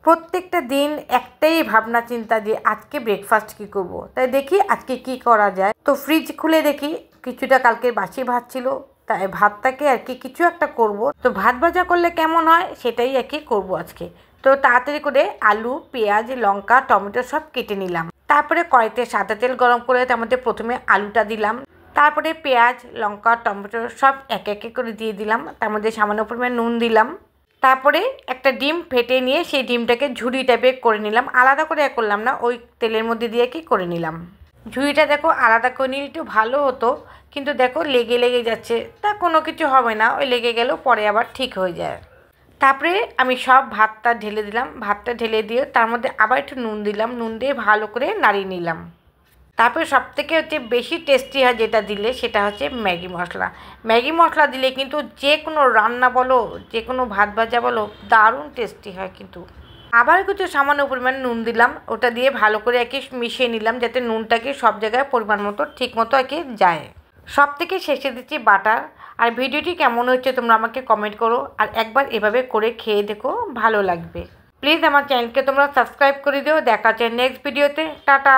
প্রত্যেকটা দিন একটাই ভাবনা চিন্তা যে আজকে ব্রেকফাস্ট কি করব। তাই দেখি আজকে কি করা যায়। তো ফ্রিজ খুলে দেখি কিছুটা কালকের বাসি ভাত ছিল, তাই ভাতটাকে আর কি কিছু একটা করব। তো ভাত ভাজা করলে কেমন হয় সেটাই আর কি করবো আজকে। তো তাড়াতাড়ি করে আলু, পেঁয়াজ, লঙ্কা, টমেটো সব কেটে নিলাম। তারপরে কড়াইতে সাদা তেল গরম করে তার মধ্যে প্রথমে আলুটা দিলাম, তারপরে পেঁয়াজ, লঙ্কা, টমেটো সব একে একে করে দিয়ে দিলাম। তার মধ্যে সামান্য পরিমাণে নুন দিলাম। তারপরে একটা ডিম ফেটে নিয়ে সেই ডিমটাকে ঝুড়ি টাইপের করে নিলাম। আলাদা করে করলাম না, ওই তেলের মধ্যে দিয়ে কি করে নিলাম। ঝুড়িটা দেখো আলাদা করে নিলে একটু ভালো হতো, কিন্তু দেখো লেগে লেগে যাচ্ছে। তা কোনো কিছু হবে না, ওই লেগে গেলেও পরে আবার ঠিক হয়ে যায়। তারপরে আমি সব ভাতটা ঢেলে দিলাম। ভাতটা ঢেলে দিয়ে তার মধ্যে আবার একটু নুন দিলাম। নুন দিয়ে ভালো করে নাড়িয়ে নিলাম। তারপরে সবথেকে হচ্ছে বেশি টেস্টি হয় যেটা দিলে, সেটা হচ্ছে ম্যাগি মশলা। ম্যাগি মশলা দিলে কিন্তু যে কোনো রান্না বলো, যে কোনো ভাত ভাজা বলো, দারুণ টেস্টি হয় কিন্তু। আবার কিছু সামান্য পরিমাণ নুন দিলাম, ওটা দিয়ে ভালো করে একে মিশিয়ে নিলাম যাতে নুনটাকে সব জায়গায় পরিমাণ মতো ঠিক মতো একে যায়। সব থেকে শেষে দিচ্ছি বাটার। আর ভিডিওটি কেমন হচ্ছে তোমরা আমাকে কমেন্ট করো, আর একবার এভাবে করে খেয়ে দেখো, ভালো লাগবে। প্লিজ আমার চ্যানেলকে তোমরা সাবস্ক্রাইব করে দিও। দেখা হচ্ছে নেক্সট ভিডিওতে। টাটা।